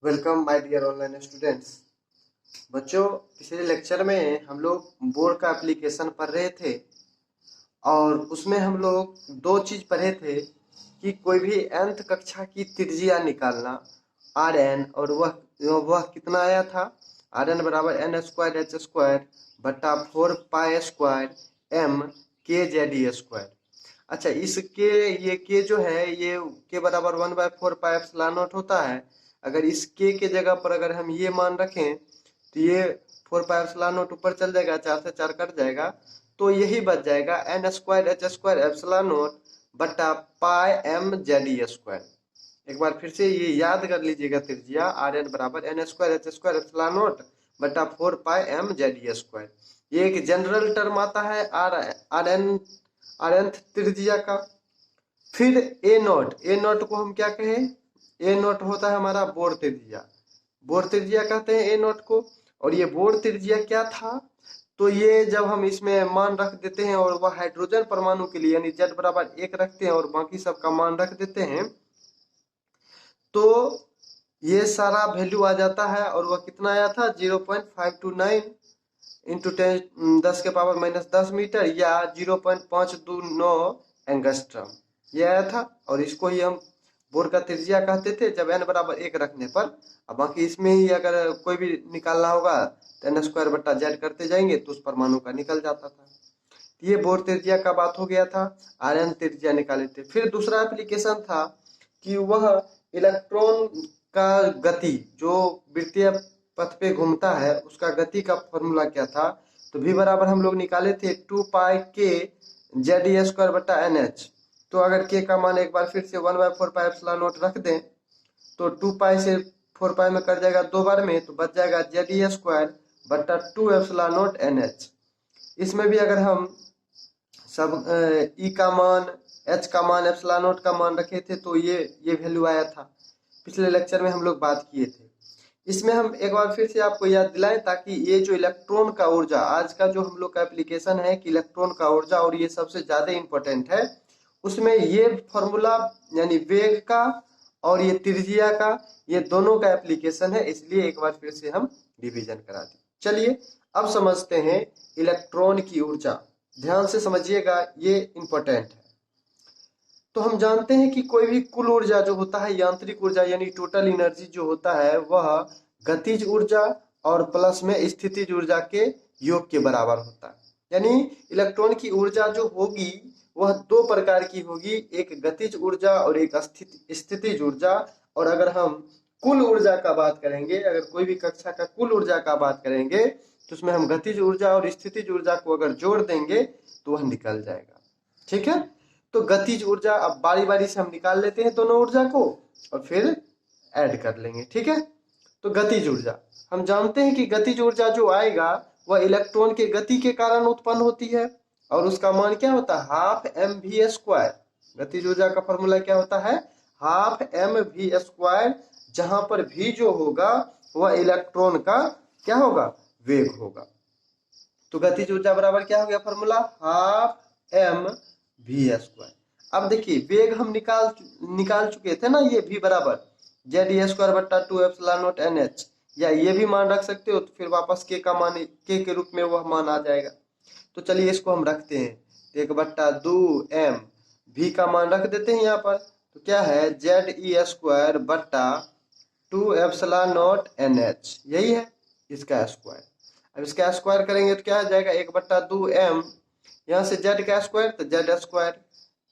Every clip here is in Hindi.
Welcome my dear online students. बच्चों, पिछले लेक्चर में हम लोग बोर का एप्लीकेशन पढ़ रहे थे और उसमें हम लोग दो चीज पढ़े थे कि कोई भी nth कक्षा की त्रिज्या निकालना आर एन, और वह कितना आया था। आर एन बराबर एन स्क्वायर एच स्क्वायर बट्टा 4 पाई स्क्वायर एम के जेड ई स्क्वायर। अच्छा, इस के ये के जो है ये के बराबर 1/4 पाई एप्सिलॉन नॉट होता है। अगर इस के जगह पर अगर हम ये मान रखें तो ये 4 पाई एप्सिलॉन नॉट ऊपर चल जाएगा, 4 से 4 कट जाएगा, तो यही बच जाएगा n square h square epsilon naught बटा pi m z e square. एक बार फिर से ये याद कर लीजिएगा, त्रिज्या आर एन बराबर n square h square epsilon naught बटा 4 pi m z e square. ये एक जनरल टर्म आता है आर एन त्रिज्या का। फिर ए नॉट को हम क्या कहें, ए नॉट होता है हमारा बोर त्रिज्या। बोर त्रिज्या कहते हैं ए नॉट को। और ये बोर त्रिज्या क्या था, तो ये जब हम इसमें मान रख देते हैं और वह हाइड्रोजन परमाणु के लिए यानी Z बराबर 1 रखते हैं और बाकी सब का मान रख देते हैं, तो ये सारा वैल्यू आ जाता है। और वह कितना आया था, 0.529 इंटू 10 के पावर -10 मीटर या 0.529 एंगस्ट्रम ये आया था। और इसको ही हम बोर का त्रिज्या कहते थे जब n बराबर 1 रखने पर। अब बाकी इसमें ही अगर कोई भी निकालना होगा तो एन स्क्वायर बट्टा जेड करते जाएंगे तो उस परमाणु का निकल जाता था। ये बोर त्रिज्या का बात हो गया था। आर एन त्रिज्या निकाले थे। फिर दूसरा एप्लीकेशन था कि वह इलेक्ट्रॉन का गति जो वृत्तीय पथ पे घूमता है उसका गति का फॉर्मूला क्या था। तो v बराबर हम लोग निकाले थे 2 पाई के जेड ई स्क्वायर बटा एन एच। तो अगर के का मान एक बार फिर से 1/4 पाई एप्सिलॉन नॉट रख दें तो 2 पाई से 4 पाई में कट जाएगा 2 बार में, तो बच जाएगा जेड ई स्क्वायर बटा 2 एप्सिलॉन नॉट एन एच। इसमें भी अगर हम सब ई का मान, एच का मान, एप्सिलॉन नॉट का मान रखे थे तो ये वैल्यू आया था। पिछले लेक्चर में हम लोग बात किए थे। इसमें हम एक बार फिर से आपको याद दिलाएं ताकि ये जो इलेक्ट्रॉन का ऊर्जा आज का जो हम लोग का एप्लीकेशन है कि इलेक्ट्रॉन का ऊर्जा, और ये सबसे ज्यादा इंपॉर्टेंट है, उसमें ये फॉर्मूला यानी वेग का और ये त्रिज्या का, ये दोनों का एप्लीकेशन है। इसलिए एक बार फिर से हम रिवीजन करा दें। चलिए अब समझते हैं इलेक्ट्रॉन की ऊर्जा। ध्यान से समझिएगा, ये इंपॉर्टेंट है। तो हम जानते हैं कि कोई भी कुल ऊर्जा जो होता है, यांत्रिक ऊर्जा यानी टोटल एनर्जी जो होता है, वह गतिज ऊर्जा और प्लस में स्थितिज ऊर्जा के योग के बराबर होता है। यानी इलेक्ट्रॉन की ऊर्जा जो होगी वह दो प्रकार की होगी, एक गतिज ऊर्जा और एक स्थितिज ऊर्जा। और अगर हम कुल ऊर्जा का बात करेंगे, अगर कोई भी कक्षा का कुल ऊर्जा का बात करेंगे तो उसमें हम गतिज ऊर्जा और स्थितिज ऊर्जा को अगर जोड़ देंगे तो वह निकल जाएगा। ठीक है, तो गतिज ऊर्जा अब बारी बारी से हम निकाल लेते हैं दोनों ऊर्जा को और फिर ऐड कर लेंगे। ठीक है, तो गतिज ऊर्जा हम जानते हैं कि गतिज ऊर्जा जो आएगा वह इलेक्ट्रॉन के गति के कारण उत्पन्न होती है और उसका मान क्या होता है, हाफ एम वी स्क्वायर। गतिज ऊर्जा का फॉर्मूला क्या होता है, हाफ एम वी स्क्वायर, जहां पर भी जो होगा वह इलेक्ट्रॉन का क्या होगा, वेग होगा। तो गतिज ऊर्जा बराबर क्या हो गया formula, half m v square. अब देखिए वेग हम निकाल चुके थे ना, ये v बराबर जेड ई स्क्वायर बट्टा 2 एप्सिलॉन नॉट एन एच, या ये भी मान रख सकते हो तो फिर वापस के का मान के रूप में वह मान आ जाएगा। तो चलिए इसको हम रखते हैं, तो 1/2 m v का मान रख देते हैं यहाँ पर। तो क्या है, जेड ई स्क्वायर बट्टा 2 एप्सिलॉन नॉट एन एच, यही है इसका स्क्वायर। अब इसका स्क्वायर करेंगे तो क्या आ जाएगा, 1/2 m, यहाँ से जेड का स्क्वायर तो जेड स्क्वायर,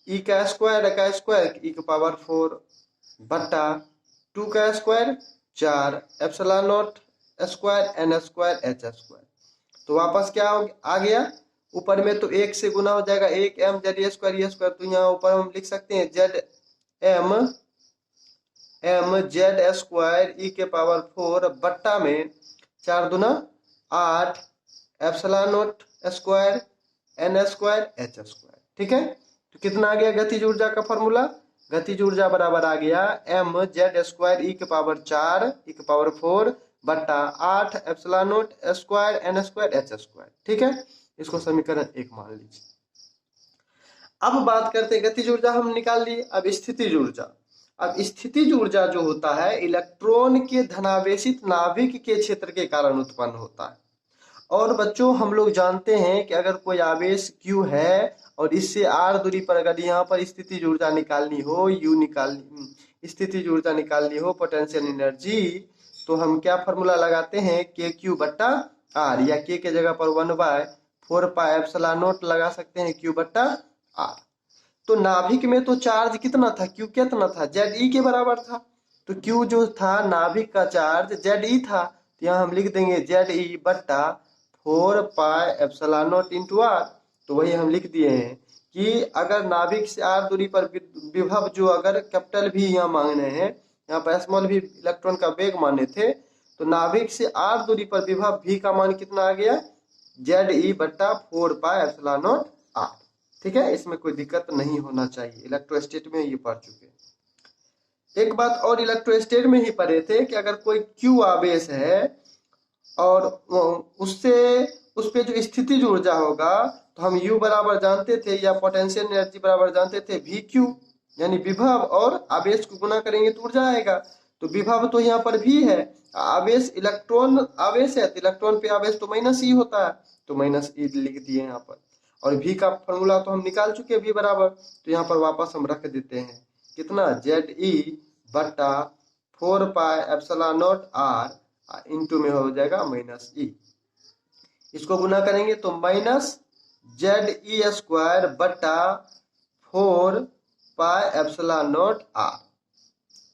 ई का स्क्वायर ई की पावर 4 बट्टा 2 का square 4 epsilon naught square n square h square. तो वापस क्या आ गया, ऊपर में तो 1 से गुना हो जाएगा, 1 m जेड ई स्क्वायर, तो यहाँ ऊपर हम लिख सकते हैं z m z square e के पावर 4 बट्टा में 4 दूना 8 epsilon naught square n square h square. ठीक है, तो कितना आ गया गतिज ऊर्जा का फॉर्मूला, गतिज ऊर्जा बराबर आ गया एम जेड स्क्वायर ई के पावर 4 ई के पावर 4 बट्टा 8 epsilon naught square n square h square. ठीक है, इसको समीकरण 1 मान लीजिए। अब बात करते हैं, गतिज ऊर्जा हम निकाल लिए, अब स्थितिज ऊर्जा। अब स्थितिज ऊर्जा जो होता है इलेक्ट्रॉन के धनावेशित नाभिक के क्षेत्र के कारण उत्पन्न होता है। और बच्चों हम लोग जानते हैं कि अगर कोई आवेश Q है और इससे r दूरी पर अगर यहाँ पर स्थितिज ऊर्जा निकालनी हो, स्थितिज ऊर्जा निकालनी हो, पोटेंशियल एनर्जी, तो हम क्या फॉर्मूला लगाते हैं, KQ बट्टा R, या K के जगह पर 1/4πε0 लगा सकते हैं, Q बट्टा R। तो नाभिक में तो चार्ज कितना था, Q कितना था, ZE के बराबर था। तो Q जो था नाभिक का चार्ज ZE था, तो यहाँ हम लिख देंगे ZE बट्टा 4πε0 इंटू R। तो वही हम लिख दिए हैं कि अगर नाभिक से R दूरी पर विभव जो अगर कैपिटल भी यहाँ मांगने हैं, यहाँ पर स्मॉल भी इलेक्ट्रॉन का वेग माने थे, तो नाभिक से R दूरी पर विभव V का मान कितना आ गया, ZE बट्टा 4πε0 R। ठीक है, इसमें कोई दिक्कत नहीं होना चाहिए, इलेक्ट्रोस्टेट में ये पढ़ चुके। एक बात और इलेक्ट्रोस्टेट में ही पढ़े थे कि अगर कोई Q आवेश है और उससे उस पे जो स्थितिज ऊर्जा होगा, तो हम U बराबर जानते थे या पोटेंशियल एनर्जी बराबर जानते थे VQ, यानी विभव और आवेश को गुना करेंगे तो ऊर्जा आएगा। तो विभव तो यहाँ पर भी है, आवेश इलेक्ट्रॉन आवेश है, तो इलेक्ट्रॉन पे आवेश तो -E होता है, तो -E लिख दिए यहाँ पर। और V का फॉर्मूला तो हम निकाल चुके हैं, V बराबर, तो यहाँ पर वापस हम रख देते हैं कितना, ZE बट्टा 4πε0 R इंटू में हो जाएगा -E। इसको गुना करेंगे तो -ZE² बट्टा 4πε0 R।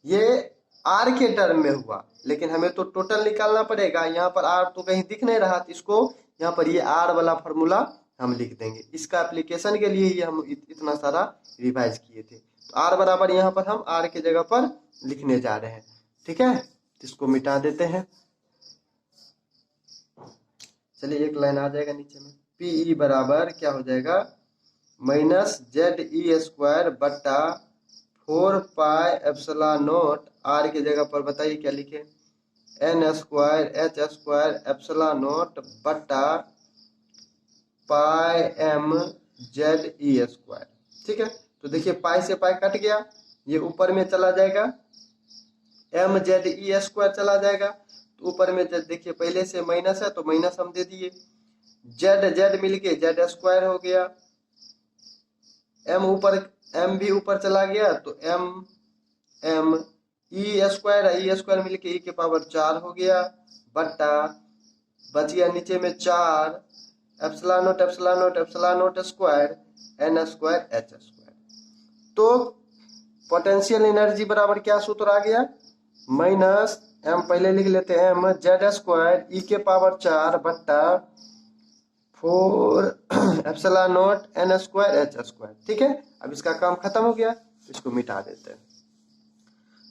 ये R के टर्म में हुआ, लेकिन हमें तो टोटल निकालना पड़ेगा। यहाँ पर R तो कहीं दिख नहीं रहा, तो इसको यहाँ पर ये R वाला फॉर्मूला हम लिख देंगे। इसका एप्लीकेशन के लिए ही हम इतना सारा रिवाइज किए थे। तो R बराबर यहाँ पर हम R के जगह पर लिखने जा रहे हैं। ठीक है, इसको मिटा देते हैं। चलिए एक लाइन आ जाएगा नीचे में, PE बराबर क्या हो जाएगा, -ZE² बट्टा 4πε0 R के जगह पर बताइए क्या लिखे, N²H² बट्टा πmZE²। ठीक है, तो देखिए पाई से पाई कट गया, ये ऊपर में चला जाएगा, mZE² चला जाएगा, तो ऊपर में देखिए पहले से माइनस है तो माइनस हम दे दिए, Z मिलके Z² हो गया, M भी ऊपर चला गया तो M E² मिलके E के पावर 4 हो गया, बट्टा बच गया नीचे में 4 ε0 N²H²। तो पोटेंशियल एनर्जी बराबर क्या सूत्र आ गया, -M पहले लिख लेते हैं, mZ² E के पावर 4 बट्टा 4 ε0 N²H²। ठीक है, अब इसका काम खत्म हो गया, इसको मिटा देते हैं।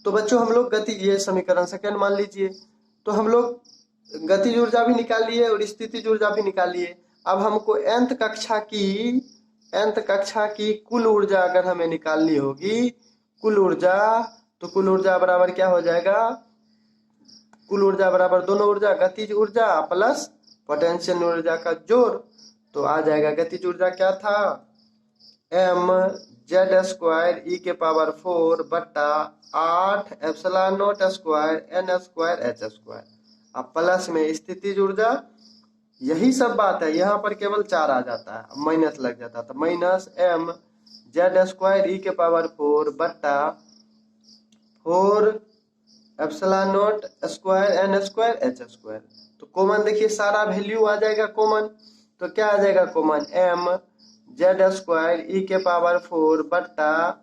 तो बच्चों हम लोग गति, ये समीकरण सेकंड मान लीजिए, तो हम लोग गतिज ऊर्जा भी निकाल लिए और स्थितिज ऊर्जा भी निकाल लिए। अब हमको nth कक्षा की कुल ऊर्जा अगर हमें निकालनी होगी, कुल ऊर्जा, तो कुल ऊर्जा बराबर क्या हो जाएगा, कुल ऊर्जा बराबर दोनों ऊर्जा, गतिज ऊर्जा प्लस पोटेंशियल ऊर्जा का जोड़। तो आ जाएगा गतिज ऊर्जा क्या था, mZ² E के पावर 4 बट्टा 8 ε0² N²H²। अब प्लस में स्थितिज ऊर्जा, यही सब बात है, यहाँ पर केवल 4 आ जाता है, माइनस लग जाता, तो -mZ² E के पावर 4 बट्टा 4 ε0² N²H²। तो कॉमन देखिए सारा वैल्यू आ जाएगा कॉमन, तो क्या आ जाएगा कॉमन, mZ² E के पावर 4 बट्टा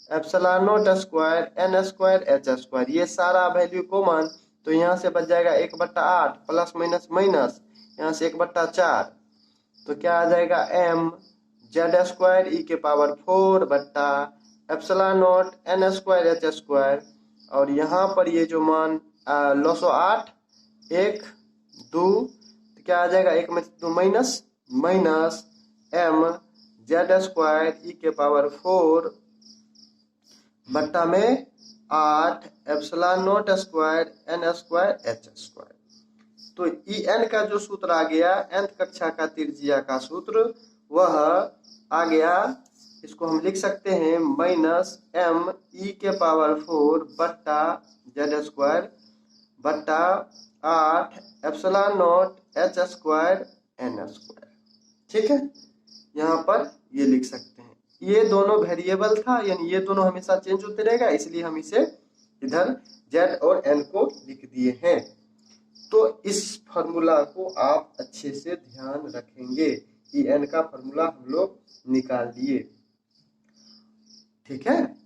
ε0² N²H²। ये सारा वैल्यू कॉमन, तो यहाँ से बच जाएगा 1/8 प्लस माइनस माइनस, यहाँ से 1/4, तो क्या आ जाएगा, mZ² E के पावर 4 बट्टा ε0 N²H²। और यहाँ पर ये जो मान 908 1 2, तो क्या आ जाएगा, 1 में 2 माइनस mZ² E के पावर 4 बट्टा में 8 ε0² N²H²। तो En का जो सूत्र आ गया, nth कक्षा का त्रिज्या का सूत्र, वह आ गया इसको हम लिख सकते हैं -m(e⁴) बट्टा z² बट्टा 8 ε0 h² n²। ठीक है, यहाँ पर ये लिख सकते हैं। ये दोनों वेरिएबल था, यानी ये दोनों हमेशा चेंज होते रहेगा, इसलिए हम इसे इधर z और n को लिख दिए हैं। तो इस फॉर्मूला को आप अच्छे से ध्यान रखेंगे कि n का फॉर्मूला हम लोग निकाल लिए। ठीक है।